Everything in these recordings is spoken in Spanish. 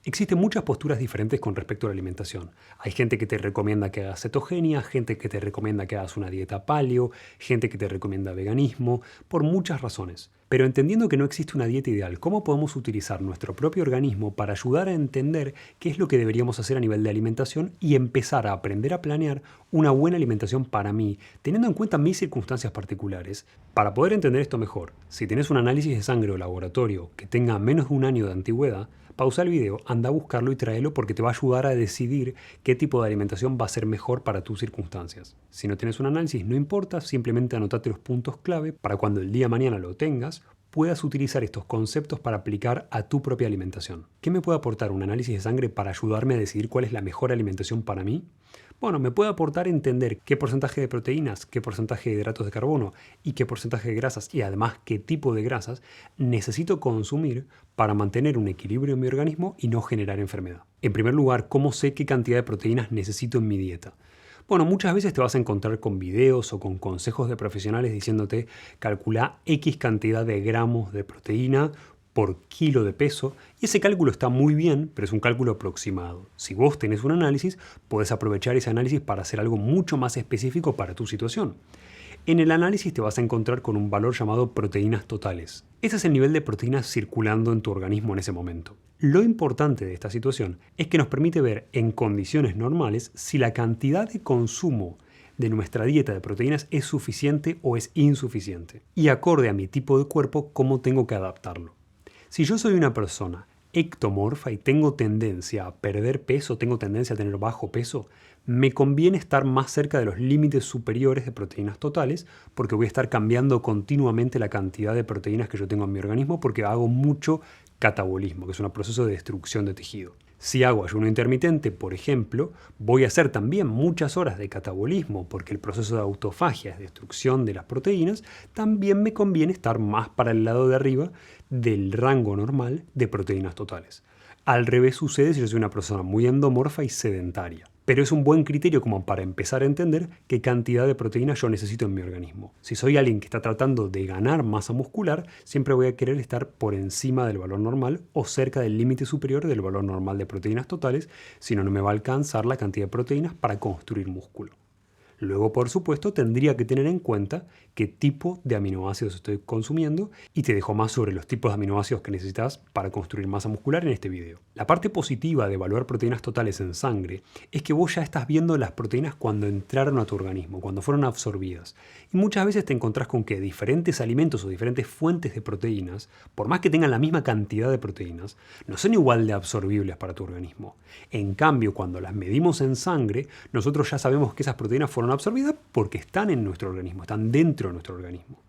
Existen muchas posturas diferentes con respecto a la alimentación. Hay gente que te recomienda que hagas cetogenia, gente que te recomienda que hagas una dieta paleo, gente que te recomienda veganismo, por muchas razones. Pero entendiendo que no existe una dieta ideal, ¿cómo podemos utilizar nuestro propio organismo para ayudar a entender qué es lo que deberíamos hacer a nivel de alimentación y empezar a aprender a planear una buena alimentación para mí, teniendo en cuenta mis circunstancias particulares? Para poder entender esto mejor, si tenés un análisis de sangre o laboratorio que tenga menos de un año de antigüedad, pausa el video, anda a buscarlo y tráelo porque te va a ayudar a decidir qué tipo de alimentación va a ser mejor para tus circunstancias. Si no tienes un análisis, no importa, simplemente anotate los puntos clave para cuando el día de mañana lo tengas, puedas utilizar estos conceptos para aplicar a tu propia alimentación. ¿Qué me puede aportar un análisis de sangre para ayudarme a decidir cuál es la mejor alimentación para mí? Bueno, me puede aportar entender qué porcentaje de proteínas, qué porcentaje de hidratos de carbono y qué porcentaje de grasas y además qué tipo de grasas necesito consumir para mantener un equilibrio en mi organismo y no generar enfermedad. En primer lugar, ¿cómo sé qué cantidad de proteínas necesito en mi dieta? Bueno, muchas veces te vas a encontrar con videos o con consejos de profesionales diciéndote calcula X cantidad de gramos de proteína por kilo de peso, y ese cálculo está muy bien, pero es un cálculo aproximado. Si vos tenés un análisis, podés aprovechar ese análisis para hacer algo mucho más específico para tu situación. En el análisis te vas a encontrar con un valor llamado proteínas totales. Ese es el nivel de proteínas circulando en tu organismo en ese momento. Lo importante de esta situación es que nos permite ver en condiciones normales si la cantidad de consumo de nuestra dieta de proteínas es suficiente o es insuficiente. Y acorde a mi tipo de cuerpo, cómo tengo que adaptarlo. Si yo soy una persona ectomorfa y tengo tendencia a perder peso, tengo tendencia a tener bajo peso, me conviene estar más cerca de los límites superiores de proteínas totales porque voy a estar cambiando continuamente la cantidad de proteínas que yo tengo en mi organismo porque hago mucho catabolismo, que es un proceso de destrucción de tejido. Si hago ayuno intermitente, por ejemplo, voy a hacer también muchas horas de catabolismo porque el proceso de autofagia es destrucción de las proteínas, también me conviene estar más para el lado de arriba del rango normal de proteínas totales. Al revés sucede si yo soy una persona muy endomorfa y sedentaria. Pero es un buen criterio como para empezar a entender qué cantidad de proteínas yo necesito en mi organismo. Si soy alguien que está tratando de ganar masa muscular, siempre voy a querer estar por encima del valor normal o cerca del límite superior del valor normal de proteínas totales, si no, no me va a alcanzar la cantidad de proteínas para construir músculo. Luego, por supuesto, tendría que tener en cuenta qué tipo de aminoácidos estoy consumiendo y te dejo más sobre los tipos de aminoácidos que necesitas para construir masa muscular en este video. La parte positiva de evaluar proteínas totales en sangre es que vos ya estás viendo las proteínas cuando entraron a tu organismo, cuando fueron absorbidas. Y muchas veces te encontrás con que diferentes alimentos o diferentes fuentes de proteínas, por más que tengan la misma cantidad de proteínas, no son igual de absorbibles para tu organismo. En cambio, cuando las medimos en sangre, nosotros ya sabemos que esas proteínas fueron absorbidas porque están en nuestro organismo, están dentro de nuestro organismo.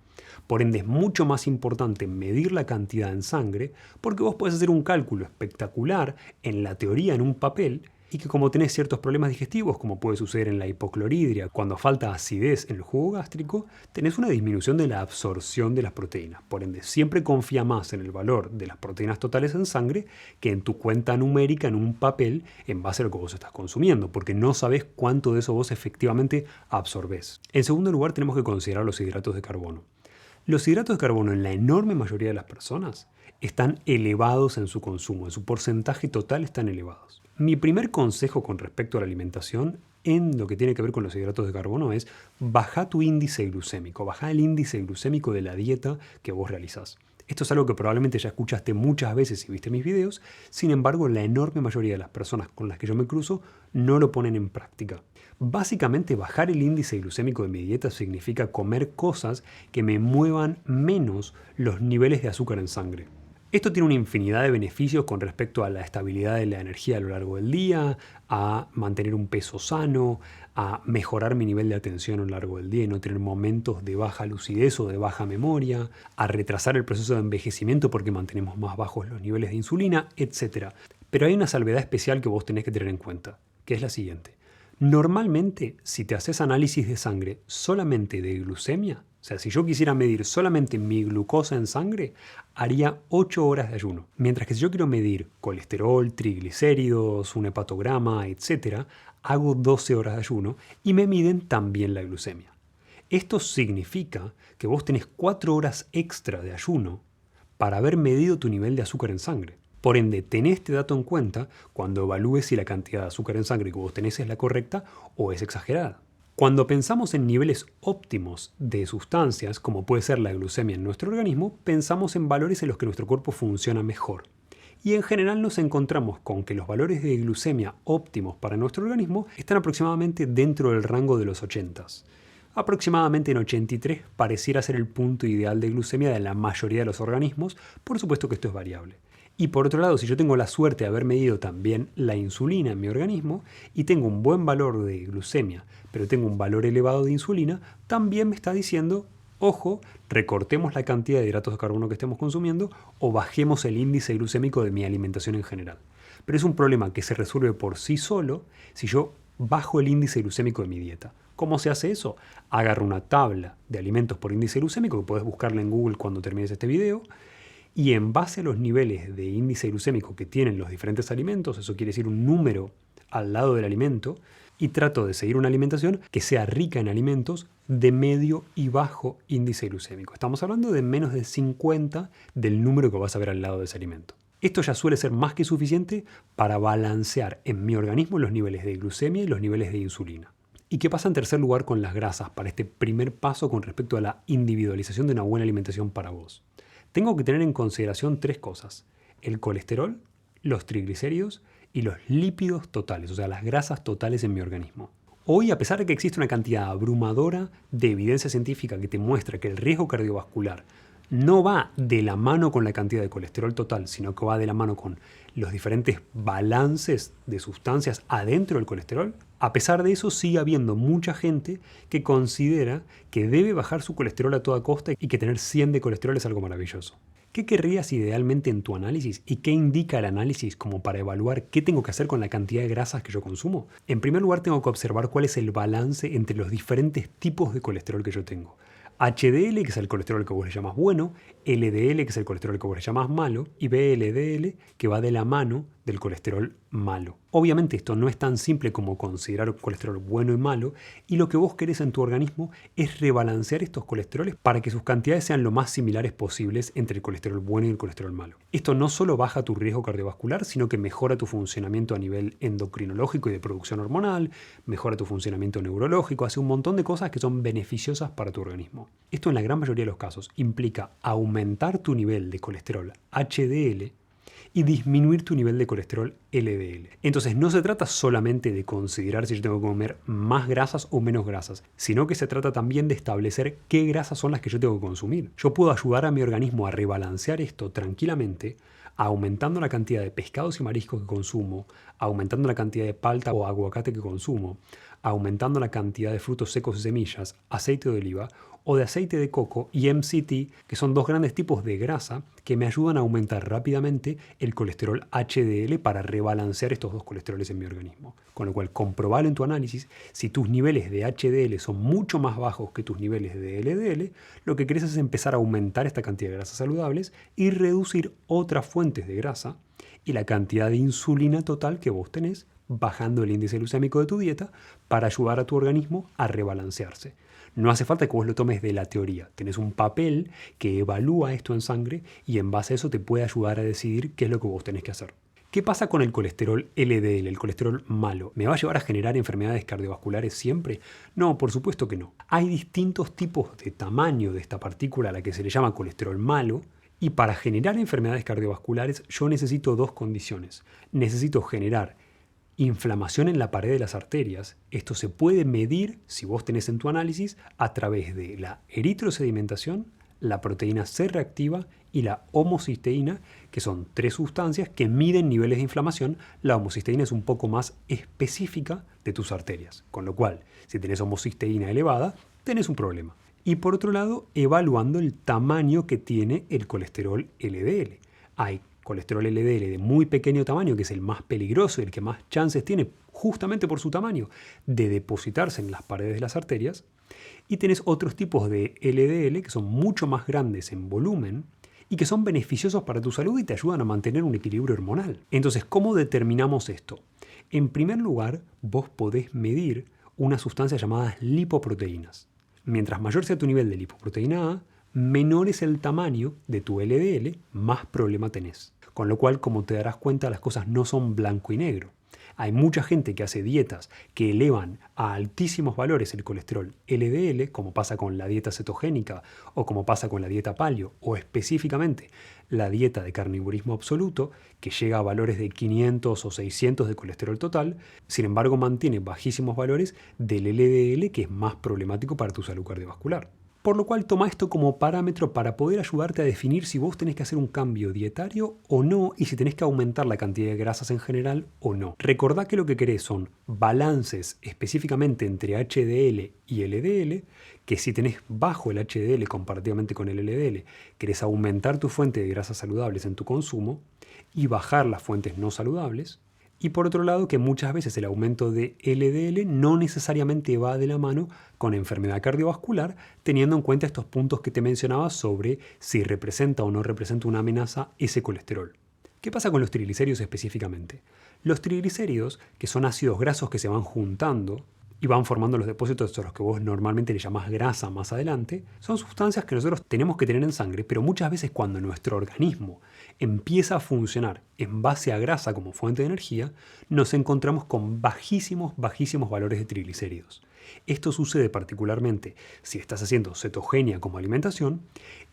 Por ende, es mucho más importante medir la cantidad en sangre porque vos podés hacer un cálculo espectacular en la teoría en un papel y que como tenés ciertos problemas digestivos, como puede suceder en la hipocloridria, cuando falta acidez en el jugo gástrico, tenés una disminución de la absorción de las proteínas. Por ende, siempre confía más en el valor de las proteínas totales en sangre que en tu cuenta numérica en un papel en base a lo que vos estás consumiendo, porque no sabés cuánto de eso vos efectivamente absorbés. En segundo lugar, tenemos que considerar los hidratos de carbono. Los hidratos de carbono en la enorme mayoría de las personas están elevados en su consumo, en su porcentaje total están elevados. Mi primer consejo con respecto a la alimentación en lo que tiene que ver con los hidratos de carbono es baja tu índice glucémico, baja el índice glucémico de la dieta que vos realizás. Esto es algo que probablemente ya escuchaste muchas veces si viste mis videos, sin embargo la enorme mayoría de las personas con las que yo me cruzo no lo ponen en práctica. Básicamente bajar el índice glucémico de mi dieta significa comer cosas que me muevan menos los niveles de azúcar en sangre. Esto tiene una infinidad de beneficios con respecto a la estabilidad de la energía a lo largo del día, a mantener un peso sano, a mejorar mi nivel de atención a lo largo del día y no tener momentos de baja lucidez o de baja memoria, a retrasar el proceso de envejecimiento porque mantenemos más bajos los niveles de insulina, etc. Pero hay una salvedad especial que vos tenés que tener en cuenta, que es la siguiente. Normalmente, si te haces análisis de sangre solamente de glucemia, o sea, si yo quisiera medir solamente mi glucosa en sangre, haría 8 horas de ayuno. Mientras que si yo quiero medir colesterol, triglicéridos, un hepatograma, etc., hago 12 horas de ayuno y me miden también la glucemia. Esto significa que vos tenés 4 horas extra de ayuno para haber medido tu nivel de azúcar en sangre. Por ende, ten este dato en cuenta cuando evalúes si la cantidad de azúcar en sangre que vos tenés es la correcta o es exagerada. Cuando pensamos en niveles óptimos de sustancias, como puede ser la glucemia en nuestro organismo, pensamos en valores en los que nuestro cuerpo funciona mejor. Y en general nos encontramos con que los valores de glucemia óptimos para nuestro organismo están aproximadamente dentro del rango de los 80. Aproximadamente en 83 pareciera ser el punto ideal de glucemia de la mayoría de los organismos, por supuesto que esto es variable. Y por otro lado, si yo tengo la suerte de haber medido también la insulina en mi organismo y tengo un buen valor de glucemia, pero tengo un valor elevado de insulina, también me está diciendo, ojo, recortemos la cantidad de hidratos de carbono que estemos consumiendo o bajemos el índice glucémico de mi alimentación en general. Pero es un problema que se resuelve por sí solo si yo bajo el índice glucémico de mi dieta. ¿Cómo se hace eso? Agarro una tabla de alimentos por índice glucémico, que puedes buscarla en Google cuando termines este video, y en base a los niveles de índice glucémico que tienen los diferentes alimentos, eso quiere decir un número al lado del alimento, y trato de seguir una alimentación que sea rica en alimentos de medio y bajo índice glucémico. Estamos hablando de menos de 50 del número que vas a ver al lado de ese alimento. Esto ya suele ser más que suficiente para balancear en mi organismo los niveles de glucemia y los niveles de insulina. ¿Y qué pasa en tercer lugar con las grasas para este primer paso con respecto a la individualización de una buena alimentación para vos? Tengo que tener en consideración tres cosas: el colesterol, los triglicéridos y los lípidos totales, o sea, las grasas totales en mi organismo. Hoy, a pesar de que existe una cantidad abrumadora de evidencia científica que te muestra que el riesgo cardiovascular no va de la mano con la cantidad de colesterol total, sino que va de la mano con los diferentes balances de sustancias adentro del colesterol, a pesar de eso sigue habiendo mucha gente que considera que debe bajar su colesterol a toda costa y que tener 100 de colesterol es algo maravilloso. ¿Qué querrías idealmente en tu análisis y qué indica el análisis como para evaluar qué tengo que hacer con la cantidad de grasas que yo consumo? En primer lugar, tengo que observar cuál es el balance entre los diferentes tipos de colesterol que yo tengo. HDL, que es el colesterol que vos le llamas bueno, LDL, que es el colesterol que vos le llamas malo, y VLDL, que va de la mano del colesterol malo. Obviamente esto no es tan simple como considerar colesterol bueno y malo, y lo que vos querés en tu organismo es rebalancear estos colesteroles para que sus cantidades sean lo más similares posibles entre el colesterol bueno y el colesterol malo. Esto no solo baja tu riesgo cardiovascular, sino que mejora tu funcionamiento a nivel endocrinológico y de producción hormonal, mejora tu funcionamiento neurológico, hace un montón de cosas que son beneficiosas para tu organismo. Esto en la gran mayoría de los casos implica aumentar tu nivel de colesterol HDL y disminuir tu nivel de colesterol LDL. Entonces no se trata solamente de considerar si yo tengo que comer más grasas o menos grasas, sino que se trata también de establecer qué grasas son las que yo tengo que consumir. Yo puedo ayudar a mi organismo a rebalancear esto tranquilamente, aumentando la cantidad de pescados y mariscos que consumo, aumentando la cantidad de palta o aguacate que consumo, aumentando la cantidad de frutos secos y semillas, aceite de oliva o de aceite de coco y MCT, que son dos grandes tipos de grasa que me ayudan a aumentar rápidamente el colesterol HDL para rebalancear estos dos colesteroles en mi organismo. Con lo cual, comprobalo en tu análisis. Si tus niveles de HDL son mucho más bajos que tus niveles de LDL, lo que querés es empezar a aumentar esta cantidad de grasas saludables y reducir otras fuentes de grasa y la cantidad de insulina total que vos tenés, bajando el índice glucémico de tu dieta para ayudar a tu organismo a rebalancearse. No hace falta que vos lo tomes de la teoría. Tenés un papel que evalúa esto en sangre y en base a eso te puede ayudar a decidir qué es lo que vos tenés que hacer. ¿Qué pasa con el colesterol LDL, el colesterol malo? ¿Me va a llevar a generar enfermedades cardiovasculares siempre? No, por supuesto que no. Hay distintos tipos de tamaño de esta partícula a la que se le llama colesterol malo. Y para generar enfermedades cardiovasculares yo necesito dos condiciones. Necesito generar inflamación en la pared de las arterias. Esto se puede medir, si vos tenés en tu análisis, a través de la eritrosedimentación, la proteína C reactiva y la homocisteína, que son tres sustancias que miden niveles de inflamación. La homocisteína es un poco más específica de tus arterias, con lo cual, si tenés homocisteína elevada, tenés un problema. Y por otro lado, evaluando el tamaño que tiene el colesterol LDL. Hay colesterol LDL de muy pequeño tamaño, que es el más peligroso y el que más chances tiene, justamente por su tamaño, de depositarse en las paredes de las arterias. Y tenés otros tipos de LDL que son mucho más grandes en volumen y que son beneficiosos para tu salud y te ayudan a mantener un equilibrio hormonal. Entonces, ¿cómo determinamos esto? En primer lugar, vos podés medir una sustancia llamada lipoproteínas. Mientras mayor sea tu nivel de lipoproteína A, menor es el tamaño de tu LDL, más problema tenés. Con lo cual, como te darás cuenta, las cosas no son blanco y negro. Hay mucha gente que hace dietas que elevan a altísimos valores el colesterol LDL, como pasa con la dieta cetogénica o como pasa con la dieta paleo, o específicamente la dieta de carnivorismo absoluto, que llega a valores de 500 o 600 de colesterol total. Sin embargo, mantiene bajísimos valores del LDL, que es más problemático para tu salud cardiovascular. Por lo cual toma esto como parámetro para poder ayudarte a definir si vos tenés que hacer un cambio dietario o no y si tenés que aumentar la cantidad de grasas en general o no. Recordá que lo que querés son balances específicamente entre HDL y LDL, que si tenés bajo el HDL comparativamente con el LDL, querés aumentar tu fuente de grasas saludables en tu consumo y bajar las fuentes no saludables. Y por otro lado, que muchas veces el aumento de LDL no necesariamente va de la mano con enfermedad cardiovascular, teniendo en cuenta estos puntos que te mencionaba sobre si representa o no representa una amenaza ese colesterol. ¿Qué pasa con los triglicéridos específicamente? Los triglicéridos, que son ácidos grasos que se van juntando y van formando los depósitos a los que vos normalmente le llamás grasa más adelante, son sustancias que nosotros tenemos que tener en sangre, pero muchas veces cuando nuestro organismo empieza a funcionar en base a grasa como fuente de energía, nos encontramos con bajísimos valores de triglicéridos. Esto sucede particularmente si estás haciendo cetogenia como alimentación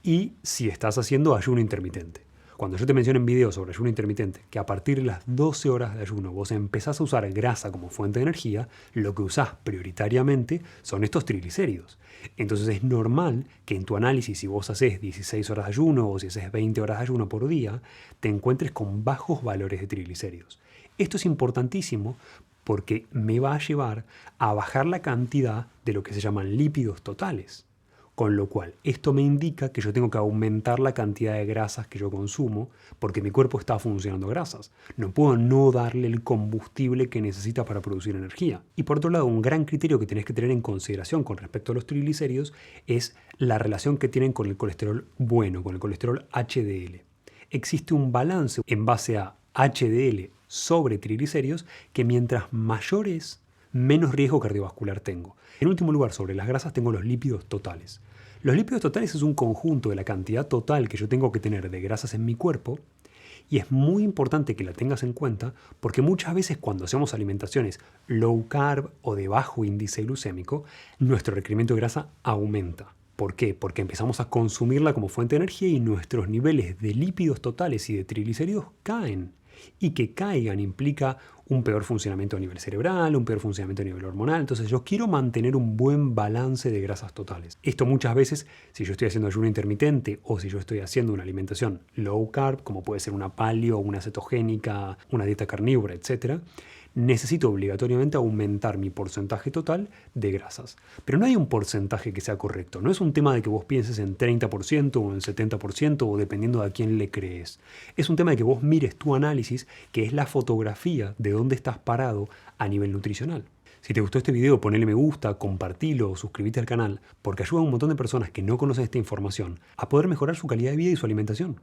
y si estás haciendo ayuno intermitente. Cuando yo te menciono en videos sobre ayuno intermitente que a partir de las 12 horas de ayuno vos empezás a usar grasa como fuente de energía, lo que usás prioritariamente son estos triglicéridos. Entonces es normal que en tu análisis, si vos haces 16 horas de ayuno o si haces 20 horas de ayuno por día, te encuentres con bajos valores de triglicéridos. Esto es importantísimo porque me va a llevar a bajar la cantidad de lo que se llaman lípidos totales. Con lo cual, esto me indica que yo tengo que aumentar la cantidad de grasas que yo consumo porque mi cuerpo está funcionando grasas. No puedo no darle el combustible que necesita para producir energía. Y por otro lado, un gran criterio que tenés que tener en consideración con respecto a los triglicéridos es la relación que tienen con el colesterol bueno, con el colesterol HDL. Existe un balance en base a HDL sobre triglicéridos que mientras mayor es, menos riesgo cardiovascular tengo. En último lugar, sobre las grasas tengo los lípidos totales. Los lípidos totales es un conjunto de la cantidad total que yo tengo que tener de grasas en mi cuerpo y es muy importante que la tengas en cuenta porque muchas veces cuando hacemos alimentaciones low carb o de bajo índice glucémico, nuestro requerimiento de grasa aumenta. ¿Por qué? Porque empezamos a consumirla como fuente de energía y nuestros niveles de lípidos totales y de triglicéridos caen. Y que caigan implica un peor funcionamiento a nivel cerebral, un peor funcionamiento a nivel hormonal. Entonces yo quiero mantener un buen balance de grasas totales. Esto muchas veces, si yo estoy haciendo ayuno intermitente o si yo estoy haciendo una alimentación low carb, como puede ser una paleo, una cetogénica, una dieta carnívora, etc., necesito obligatoriamente aumentar mi porcentaje total de grasas. Pero no hay un porcentaje que sea correcto. No es un tema de que vos pienses en 30% o en 70% o dependiendo de a quién le crees. Es un tema de que vos mires tu análisis, que es la fotografía de dónde estás parado a nivel nutricional. Si te gustó este video, ponele me gusta, compartilo o suscríbete al canal, porque ayuda a un montón de personas que no conocen esta información a poder mejorar su calidad de vida y su alimentación.